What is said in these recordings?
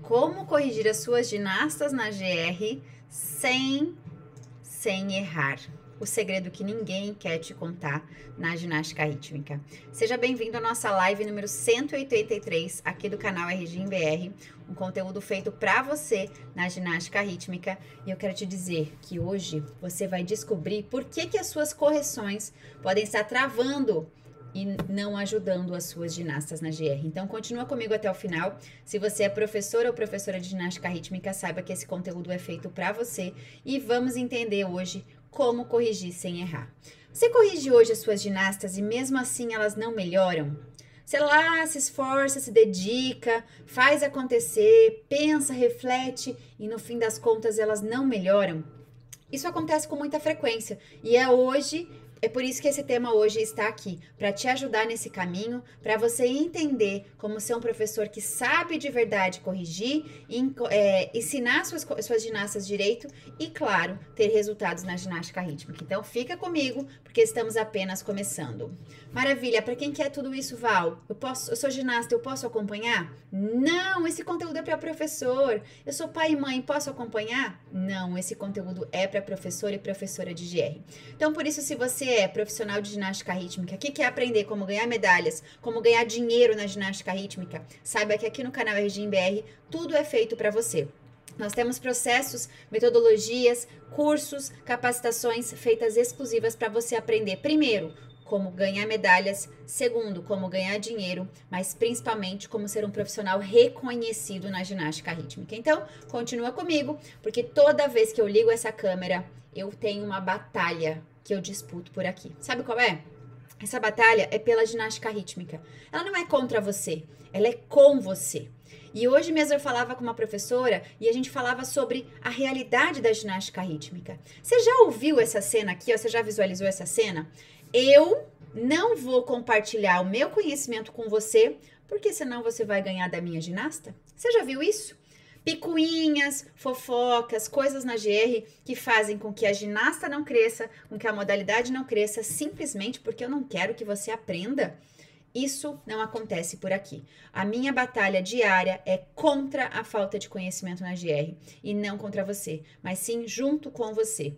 Como corrigir as suas ginastas na GR sem errar. O segredo que ninguém quer te contar na ginástica rítmica. Seja bem-vindo à nossa live número 183 aqui do canal RGBR, um conteúdo feito para você na ginástica rítmica. E eu quero te dizer que hoje você vai descobrir por que as suas correções podem estar travando e não ajudando as suas ginastas na GR. Então, continua comigo até o final. Se você é professor ou professora de ginástica rítmica, saiba que esse conteúdo é feito para você e vamos entender hoje como corrigir sem errar. Você corrige hoje as suas ginastas e mesmo assim elas não melhoram? Sei lá, se esforça, se dedica, faz acontecer, pensa, reflete e no fim das contas elas não melhoram? Isso acontece com muita frequência e é por isso que esse tema hoje está aqui, para te ajudar nesse caminho, para você entender como ser um professor que sabe de verdade corrigir, ensinar suas ginastas direito e, claro, ter resultados na ginástica rítmica. Então, fica comigo, porque estamos apenas começando. Maravilha, para quem quer tudo isso, Val, eu sou ginasta, eu posso acompanhar? Não, esse conteúdo é para professor. Eu sou pai e mãe, posso acompanhar? Não, esse conteúdo é para professor e professora de GR. Então, por isso, se você é profissional de ginástica rítmica, que quer aprender como ganhar medalhas, como ganhar dinheiro na ginástica rítmica, saiba que aqui no canal RGBR tudo é feito para você. Nós temos processos, metodologias, cursos, capacitações feitas exclusivas para você aprender, primeiro, como ganhar medalhas, segundo, como ganhar dinheiro, mas principalmente como ser um profissional reconhecido na ginástica rítmica. Então, continua comigo, porque toda vez que eu ligo essa câmera, eu tenho uma batalha que eu disputo por aqui. Sabe qual é? Essa batalha é pela ginástica rítmica. Ela não é contra você, ela é com você. E hoje mesmo eu falava com uma professora e a gente falava sobre a realidade da ginástica rítmica. Você já ouviu essa cena aqui? Ó, você já visualizou essa cena? Eu não vou compartilhar o meu conhecimento com você, porque senão você vai ganhar da minha ginasta. Você já viu isso? Picuinhas, fofocas, coisas na GR que fazem com que a ginasta não cresça, com que a modalidade não cresça, simplesmente porque eu não quero que você aprenda. Isso não acontece por aqui. A minha batalha diária é contra a falta de conhecimento na GR e não contra você, mas sim junto com você.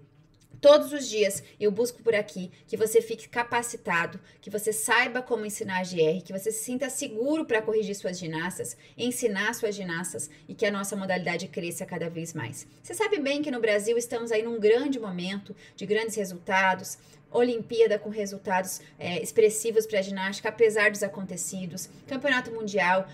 Todos os dias eu busco por aqui que você fique capacitado, que você saiba como ensinar a GR, que você se sinta seguro para corrigir suas ginastas, ensinar suas ginastas e que a nossa modalidade cresça cada vez mais. Você sabe bem que no Brasil estamos aí num grande momento de grandes resultados, Olimpíada com resultados expressivos para a ginástica, apesar dos acontecidos, Campeonato Mundial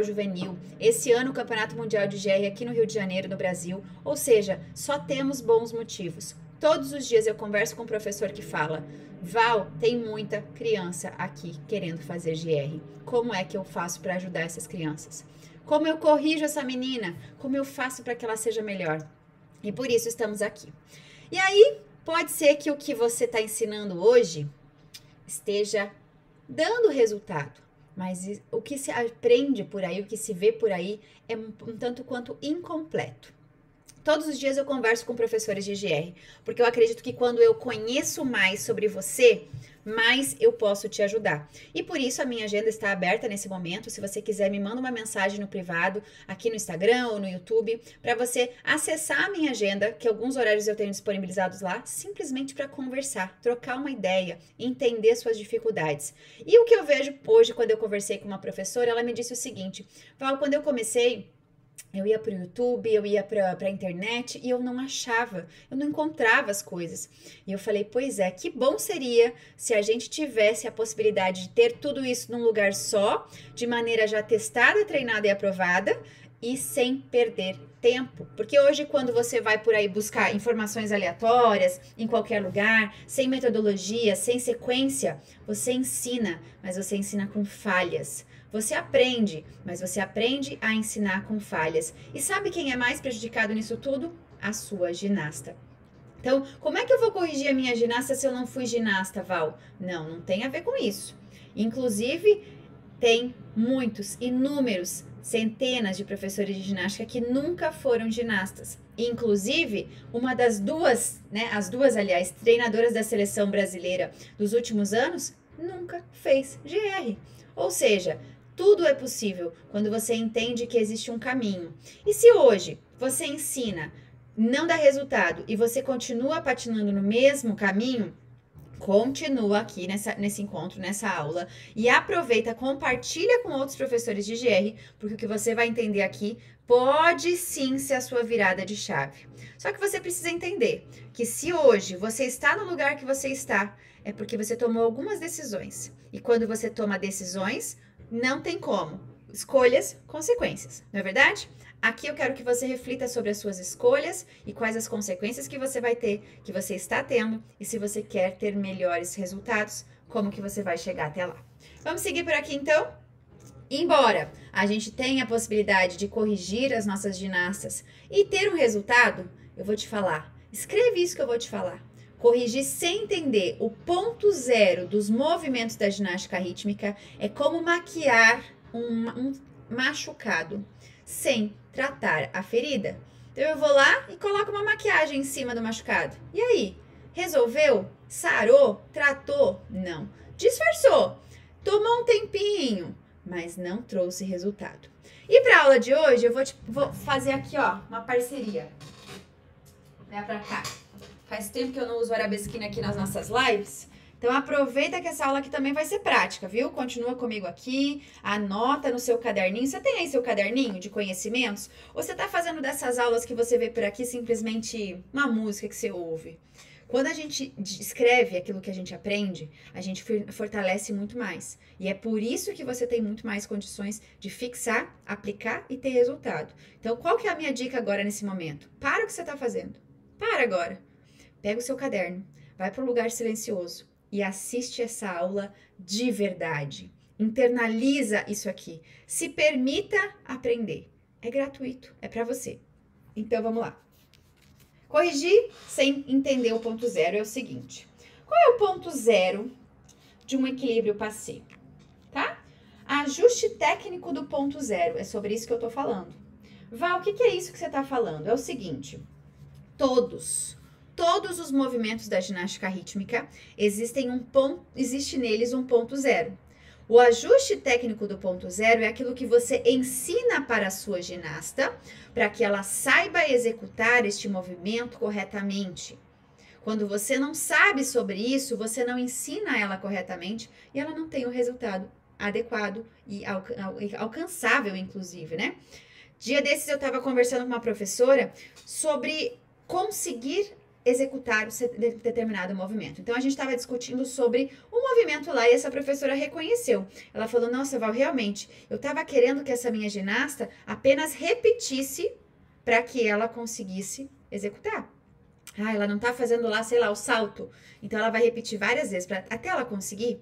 Juvenil, esse ano o Campeonato Mundial de GR aqui no Rio de Janeiro, no Brasil, ou seja, só temos bons motivos. Todos os dias eu converso com um professor que fala: Val, tem muita criança aqui querendo fazer GR. Como é que eu faço para ajudar essas crianças? Como eu corrijo essa menina? Como eu faço para que ela seja melhor? E por isso estamos aqui. E aí, pode ser que o que você está ensinando hoje esteja dando resultado, mas o que se aprende por aí, o que se vê por aí é um tanto quanto incompleto. Todos os dias eu converso com professores de GR, porque eu acredito que quando eu conheço mais sobre você, mais eu posso te ajudar. E por isso a minha agenda está aberta nesse momento. Se você quiser, me manda uma mensagem no privado, aqui no Instagram ou no YouTube, para você acessar a minha agenda, que alguns horários eu tenho disponibilizados lá, simplesmente para conversar, trocar uma ideia, entender suas dificuldades. E o que eu vejo hoje, quando eu conversei com uma professora, ela me disse o seguinte: Val, quando eu comecei, eu ia para o YouTube, eu ia para a internet e eu não achava, eu não encontrava as coisas. E eu falei, pois é, que bom seria se a gente tivesse a possibilidade de ter tudo isso num lugar só, de maneira já testada, treinada e aprovada e sem perder tempo. Porque hoje, quando você vai por aí buscar informações aleatórias, em qualquer lugar, sem metodologia, sem sequência, você ensina, mas você ensina com falhas. Você aprende, mas você aprende a ensinar com falhas. E sabe quem é mais prejudicado nisso tudo? A sua ginasta. Então, como é que eu vou corrigir a minha ginasta se eu não fui ginasta, Val? Não tem a ver com isso. Inclusive, tem muitos, inúmeros, centenas de professores de ginástica que nunca foram ginastas. Inclusive, uma das duas, aliás, treinadoras da seleção brasileira dos últimos anos, nunca fez GR. Ou seja, Tudo é possível quando você entende que existe um caminho. E se hoje você ensina, não dá resultado e você continua patinando no mesmo caminho, continua aqui nesse encontro, nessa aula, e aproveita, compartilha com outros professores de GR, porque o que você vai entender aqui pode sim ser a sua virada de chave. Só que você precisa entender que se hoje você está no lugar que você está, é porque você tomou algumas decisões. E quando você toma decisões, não tem como. Escolhas, consequências, não é verdade? Aqui eu quero que você reflita sobre as suas escolhas e quais as consequências que você vai ter, que você está tendo, e se você quer ter melhores resultados, como que você vai chegar até lá. Vamos seguir por aqui então? Embora a gente tenha a possibilidade de corrigir as nossas ginastas e ter um resultado, eu vou te falar, escreve isso que eu vou te falar. Corrigir sem entender o ponto zero dos movimentos da ginástica rítmica é como maquiar um machucado sem tratar a ferida. Então eu vou lá e coloco uma maquiagem em cima do machucado. E aí? Resolveu? Sarou? Tratou? Não. Disfarçou? Tomou um tempinho, mas não trouxe resultado. E para a aula de hoje eu vou fazer aqui, ó, uma parceria. Vem pra cá. Faz tempo que eu não uso arabesquina aqui nas nossas lives. Então, aproveita que essa aula aqui também vai ser prática, viu? Continua comigo aqui, anota no seu caderninho. Você tem aí seu caderninho de conhecimentos? Ou você tá fazendo dessas aulas que você vê por aqui simplesmente uma música que você ouve? Quando a gente escreve aquilo que a gente aprende, a gente fortalece muito mais. E é por isso que você tem muito mais condições de fixar, aplicar e ter resultado. Então, qual que é a minha dica agora nesse momento? Para o que você tá fazendo. Para agora. Pega o seu caderno, vai para um lugar silencioso e assiste essa aula de verdade. Internaliza isso aqui. Se permita aprender. É gratuito, é para você. Então, vamos lá. Corrigir sem entender o ponto zero é o seguinte. Qual é o ponto zero de um equilíbrio passivo? Tá? Ajuste técnico do ponto zero. É sobre isso que eu tô falando. Val, o que é isso que você tá falando? É o seguinte. Todos os movimentos da ginástica rítmica existe neles um ponto zero. O ajuste técnico do ponto zero é aquilo que você ensina para a sua ginasta para que ela saiba executar este movimento corretamente. Quando você não sabe sobre isso, você não ensina ela corretamente e ela não tem o resultado adequado e alcançável, inclusive, né? Dia desses eu estava conversando com uma professora sobre conseguir executar determinado movimento. Então, a gente estava discutindo sobre um movimento lá e essa professora reconheceu. Ela falou, nossa, Val, realmente, eu estava querendo que essa minha ginasta apenas repetisse para que ela conseguisse executar. Ah, ela não está fazendo lá, sei lá, o salto. Então, ela vai repetir várias vezes até ela conseguir.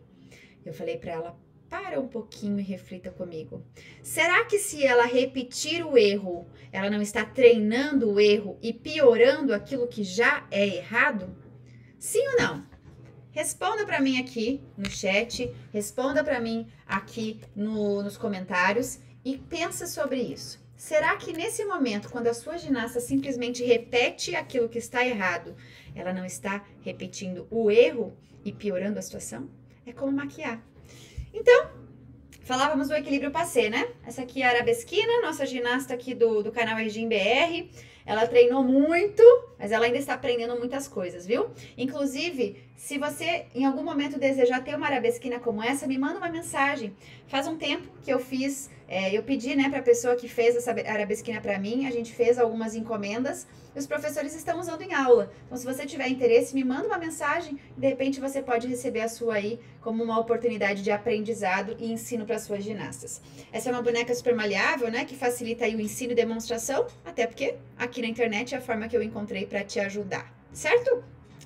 Eu falei para ela, para um pouquinho e reflita comigo. Será que se ela repetir o erro, ela não está treinando o erro e piorando aquilo que já é errado? Sim ou não? Responda para mim aqui no chat, responda para mim aqui nos comentários e pensa sobre isso. Será que nesse momento, quando a sua ginasta simplesmente repete aquilo que está errado, ela não está repetindo o erro e piorando a situação? É como maquiar. Então, falávamos do equilíbrio passé, né? Essa aqui é a arabesquina, nossa ginasta aqui do canal Regim BR. Ela treinou muito, mas ela ainda está aprendendo muitas coisas, viu? Inclusive, se você em algum momento desejar ter uma arabesquina como essa, me manda uma mensagem. Faz um tempo que eu fiz, eu pedi, né, para a pessoa que fez essa arabesquina para mim, a gente fez algumas encomendas e os professores estão usando em aula. Então, se você tiver interesse, me manda uma mensagem e de repente você pode receber a sua aí como uma oportunidade de aprendizado e ensino para suas ginastas. Essa é uma boneca super maleável, né, que facilita aí o ensino e demonstração, até porque aqui na internet é a forma que eu encontrei para te ajudar, certo?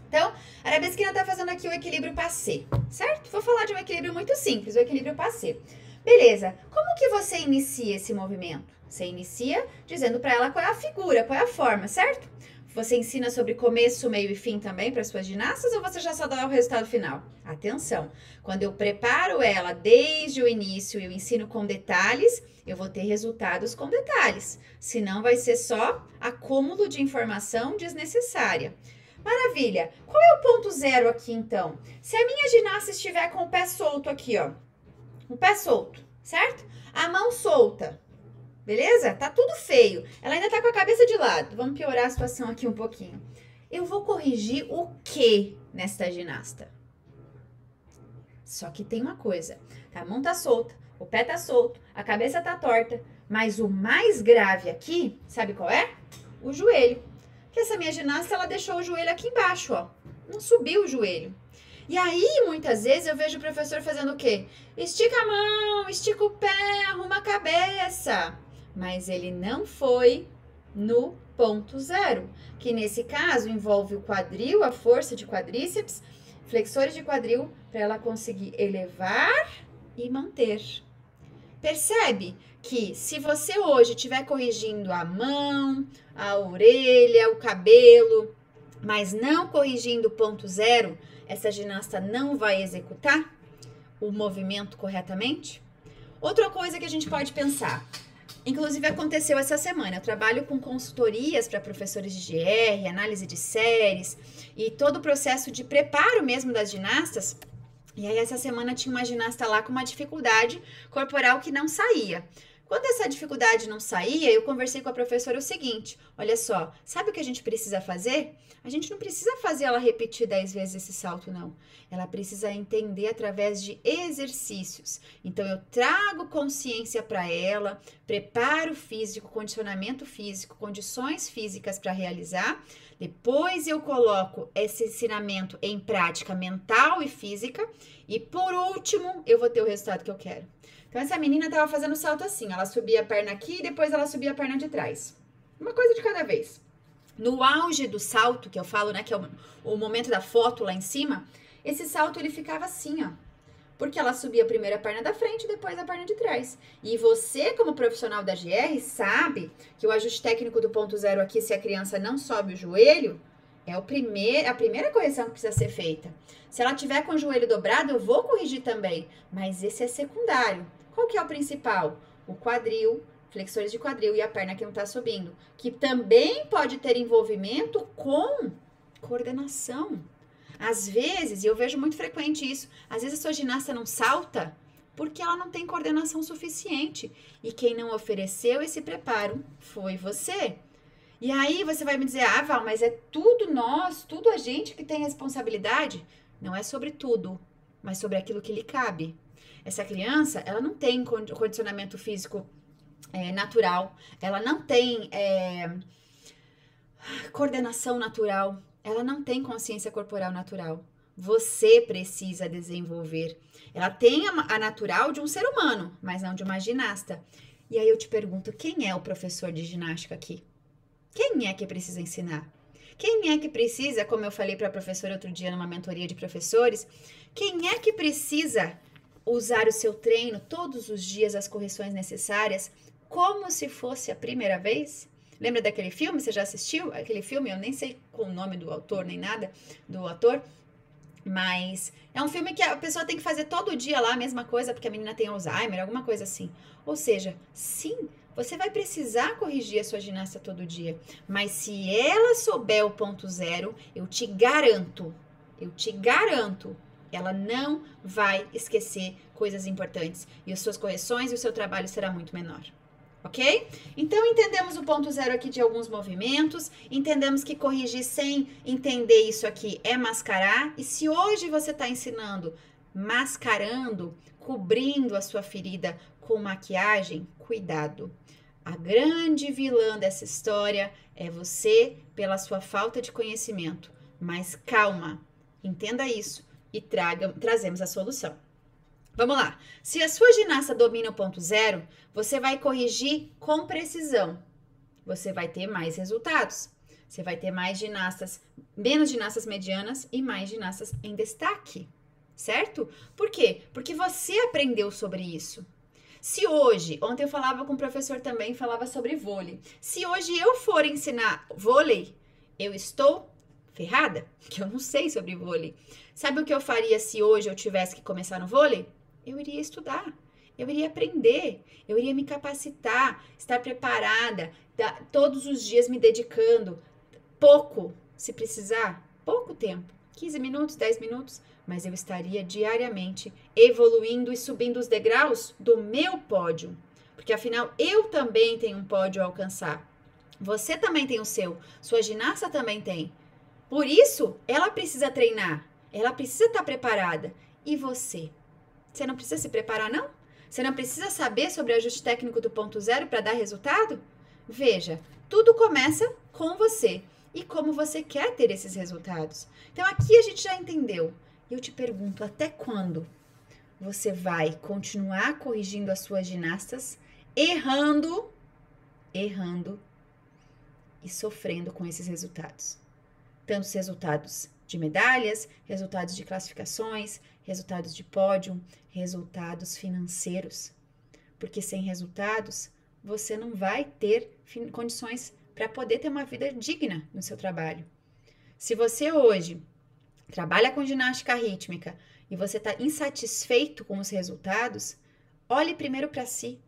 Então, a arabesquina está fazendo aqui o equilíbrio passé, certo? Vou falar de um equilíbrio muito simples, o equilíbrio passé. Beleza, como que você inicia esse movimento? Você inicia dizendo para ela qual é a figura, qual é a forma, certo? Você ensina sobre começo, meio e fim também para suas ginastas ou você já só dá o resultado final? Atenção, quando eu preparo ela desde o início e eu ensino com detalhes, eu vou ter resultados com detalhes. Senão vai ser só acúmulo de informação desnecessária. Maravilha! Qual é o ponto zero aqui então? Se a minha ginasta estiver com o pé solto aqui, ó. O pé solto. certo? A mão solta, beleza? Tá tudo feio. Ela ainda tá com a cabeça de lado. Vamos piorar a situação aqui um pouquinho. Eu vou corrigir o que nesta ginasta? Só que tem uma coisa. A mão tá solta, o pé tá solto, a cabeça tá torta. Mas o mais grave aqui, sabe qual é? O joelho. Que essa minha ginasta, ela deixou o joelho aqui embaixo, ó. Não subiu o joelho. E aí, muitas vezes, eu vejo o professor fazendo o quê? Estica a mão, estica o pé, arruma a cabeça. Mas ele não foi no ponto zero, que nesse caso envolve o quadril, a força de quadríceps, flexores de quadril, para ela conseguir elevar e manter. Percebe que se você hoje estiver corrigindo a mão, a orelha, o cabelo, mas não corrigindo o ponto zero, essa ginasta não vai executar o movimento corretamente? Outra coisa que a gente pode pensar, inclusive aconteceu essa semana, eu trabalho com consultorias para professores de GR, análise de séries e todo o processo de preparo mesmo das ginastas. E aí essa semana tinha uma ginasta lá com uma dificuldade corporal que não saía. Quando essa dificuldade não saía, eu conversei com a professora o seguinte, olha só, sabe o que a gente precisa fazer? A gente não precisa fazer ela repetir 10 vezes esse salto, não. Ela precisa entender através de exercícios. Então, eu trago consciência para ela, preparo físico, condicionamento físico, condições físicas para realizar. Depois, eu coloco esse ensinamento em prática mental e física. E, por último, eu vou ter o resultado que eu quero. Então, essa menina estava fazendo salto assim, ela subia a perna aqui e depois ela subia a perna de trás. Uma coisa de cada vez. No auge do salto, que eu falo, né, que é o momento da foto lá em cima, esse salto ele ficava assim, ó. Porque ela subia primeiro a perna da frente e depois a perna de trás. E você, como profissional da GR, sabe que o ajuste técnico do ponto zero aqui, se a criança não sobe o joelho, é a primeira correção que precisa ser feita. Se ela tiver com o joelho dobrado, eu vou corrigir também, mas esse é secundário. Qual que é o principal? O quadril, flexores de quadril e a perna que não está subindo, que também pode ter envolvimento com coordenação. Às vezes, e eu vejo muito frequente isso, às vezes a sua ginasta não salta porque ela não tem coordenação suficiente. E quem não ofereceu esse preparo foi você. E aí você vai me dizer, ah, Val, mas é tudo nós, tudo a gente que tem responsabilidade. Não é sobre tudo, mas sobre aquilo que lhe cabe. Essa criança, ela não tem condicionamento físico natural, ela não tem coordenação natural, ela não tem consciência corporal natural. Você precisa desenvolver. Ela tem a natural de um ser humano, mas não de uma ginasta. E aí eu te pergunto, quem é o professor de ginástica aqui? Quem é que precisa ensinar? Quem é que precisa, como eu falei para a professora outro dia numa mentoria de professores, quem é que precisa usar o seu treino todos os dias, as correções necessárias, como se fosse a primeira vez? Lembra daquele filme? Você já assistiu aquele filme? Eu nem sei qual o nome do autor, nem nada do ator, mas é um filme que a pessoa tem que fazer todo dia lá a mesma coisa, porque a menina tem Alzheimer, alguma coisa assim. Ou seja, sim, você vai precisar corrigir a sua ginasta todo dia. Mas se ela souber o ponto zero, eu te garanto, ela não vai esquecer coisas importantes. E as suas correções e o seu trabalho será muito menor. Ok? Então, entendemos o ponto zero aqui de alguns movimentos, entendemos que corrigir sem entender isso aqui é mascarar, e se hoje você está ensinando mascarando, cobrindo a sua ferida com maquiagem, cuidado. A grande vilã dessa história é você pela sua falta de conhecimento, mas calma, entenda isso e trazemos a solução. Vamos lá. Se a sua ginasta domina o ponto zero, você vai corrigir com precisão. Você vai ter mais resultados. Você vai ter menos ginastas medianas e mais ginastas em destaque. Certo? Por quê? Porque você aprendeu sobre isso. Se hoje, ontem eu falava com um professor também, falava sobre vôlei. Se hoje eu for ensinar vôlei, eu estou ferrada, que eu não sei sobre vôlei. Sabe o que eu faria se hoje eu tivesse que começar no vôlei? Eu iria estudar, eu iria aprender, eu iria me capacitar, estar preparada, todos os dias me dedicando, pouco, se precisar, pouco tempo, 15 minutos, 10 minutos, mas eu estaria diariamente evoluindo e subindo os degraus do meu pódio. Porque afinal, eu também tenho um pódio a alcançar. Você também tem o seu, sua ginasta também tem. Por isso, ela precisa treinar, ela precisa estar preparada. E você? Você não precisa se preparar, não? Você não precisa saber sobre o ajuste técnico do ponto zero para dar resultado? Veja, tudo começa com você e como você quer ter esses resultados. Então, aqui a gente já entendeu. Eu te pergunto, até quando você vai continuar corrigindo as suas ginastas, errando e sofrendo com esses resultados? Tanto os resultados de medalhas, resultados de classificações, resultados de pódio, resultados financeiros. Porque sem resultados, você não vai ter condições para poder ter uma vida digna no seu trabalho. Se você hoje trabalha com ginástica rítmica e você está insatisfeito com os resultados, olhe primeiro para si.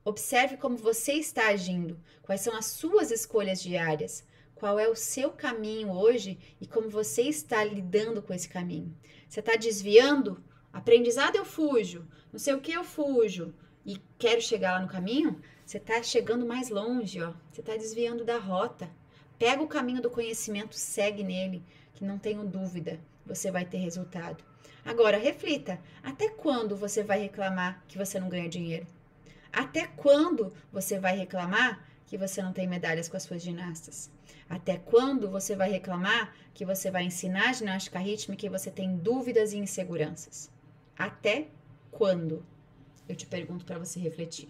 Observe como você está agindo, quais são as suas escolhas diárias, qual é o seu caminho hoje e como você está lidando com esse caminho. Você está desviando? Aprendizado eu fujo, não sei o que eu fujo e quero chegar lá no caminho? Você está chegando mais longe, ó. Você está desviando da rota. Pega o caminho do conhecimento, segue nele, que não tenho dúvida, você vai ter resultado. Agora, reflita, até quando você vai reclamar que você não ganha dinheiro? Até quando você vai reclamar que você não tem medalhas com as suas ginastas? Até quando você vai reclamar que você vai ensinar ginástica rítmica e você tem dúvidas e inseguranças? Até quando? Eu te pergunto para você refletir.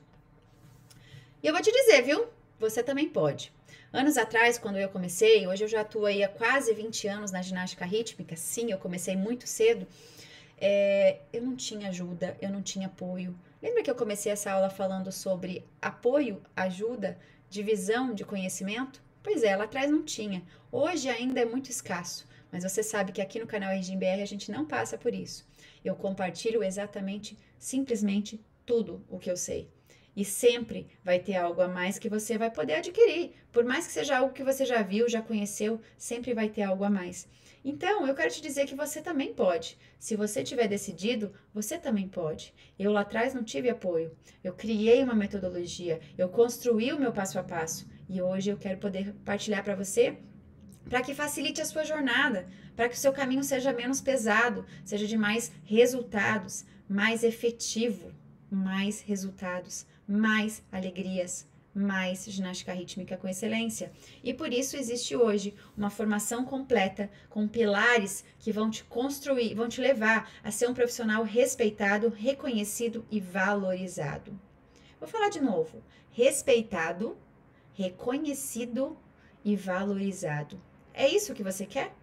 E eu vou te dizer, viu? Você também pode. Anos atrás, quando eu comecei, hoje eu já atuo aí há quase 20 anos na ginástica rítmica. Sim, eu comecei muito cedo. Eu não tinha ajuda, eu não tinha apoio. Lembra que eu comecei essa aula falando sobre apoio, ajuda, divisão de conhecimento? Pois é, lá atrás não tinha. Hoje ainda é muito escasso, mas você sabe que aqui no canal Regime BR a gente não passa por isso. Eu compartilho exatamente, simplesmente tudo o que eu sei. E sempre vai ter algo a mais que você vai poder adquirir. Por mais que seja algo que você já viu, já conheceu, sempre vai ter algo a mais. Então, eu quero te dizer que você também pode. Se você tiver decidido, você também pode. Eu lá atrás não tive apoio. Eu criei uma metodologia, eu construí o meu passo a passo. E hoje eu quero poder partilhar para você, para que facilite a sua jornada, para que o seu caminho seja menos pesado, seja de mais resultados, mais efetivo, mais resultados, mais alegrias, mais ginástica rítmica com excelência. E por isso existe hoje uma formação completa com pilares que vão te construir, vão te levar a ser um profissional respeitado, reconhecido e valorizado. Vou falar de novo. Respeitado, reconhecido e valorizado. É isso que você quer?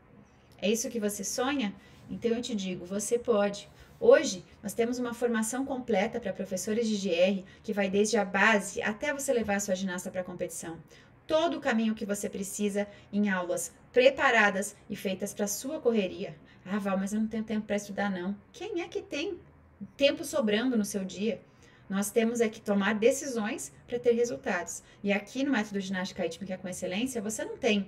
É isso que você sonha? Então eu te digo, você pode. Hoje, nós temos uma formação completa para professores de GR, que vai desde a base até você levar a sua ginasta para a competição. Todo o caminho que você precisa em aulas preparadas e feitas para a sua correria. Ah, Val, mas eu não tenho tempo para estudar, não. Quem é que tem tempo sobrando no seu dia? Nós temos é que tomar decisões para ter resultados. E aqui no Método Ginástica Rítmica com Excelência, você não tem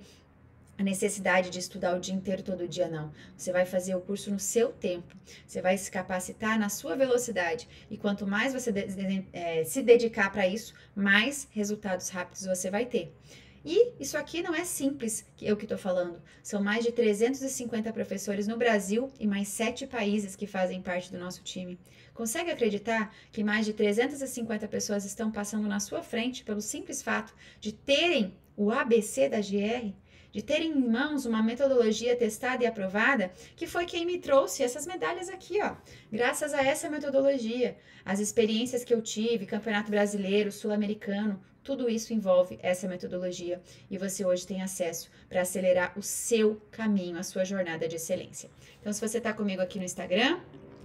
a necessidade de estudar o dia inteiro, todo dia, não. Você vai fazer o curso no seu tempo. Você vai se capacitar na sua velocidade. E quanto mais você se dedicar para isso, mais resultados rápidos você vai ter. E isso aqui não é simples, eu que estou falando. São mais de 350 professores no Brasil e mais 7 países que fazem parte do nosso time. Consegue acreditar que mais de 350 pessoas estão passando na sua frente pelo simples fato de terem o ABC da GR? De terem em mãos uma metodologia testada e aprovada, que foi quem me trouxe essas medalhas aqui, ó. Graças a essa metodologia, as experiências que eu tive, Campeonato Brasileiro, Sul-Americano, tudo isso envolve essa metodologia e você hoje tem acesso para acelerar o seu caminho, a sua jornada de excelência. Então, se você está comigo aqui no Instagram,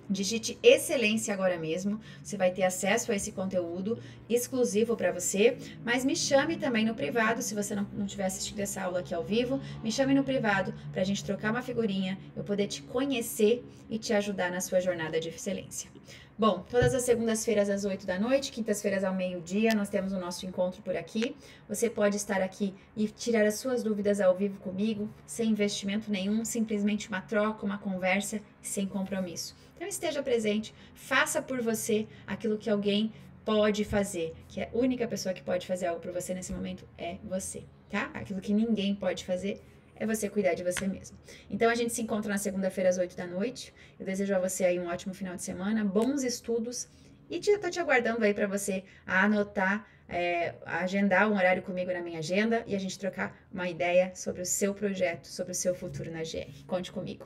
digite excelência agora mesmo, você vai ter acesso a esse conteúdo exclusivo para você, mas me chame também no privado, se você não tiver assistido essa aula aqui ao vivo, me chame no privado para a gente trocar uma figurinha, eu poder te conhecer e te ajudar na sua jornada de excelência. Bom, todas as segundas-feiras às 8 da noite, quintas-feiras ao meio-dia, nós temos o nosso encontro por aqui. Você pode estar aqui e tirar as suas dúvidas ao vivo comigo, sem investimento nenhum, simplesmente uma troca, uma conversa, sem compromisso. Então esteja presente, faça por você aquilo que alguém pode fazer, que a única pessoa que pode fazer algo por você nesse momento é você, tá? Aquilo que ninguém pode fazer é você cuidar de você mesmo. Então, a gente se encontra na segunda-feira às 8 da noite. Eu desejo a você aí um ótimo final de semana, bons estudos e tô te aguardando aí para você anotar, agendar um horário comigo na minha agenda e a gente trocar uma ideia sobre o seu projeto, sobre o seu futuro na GR. Conte comigo.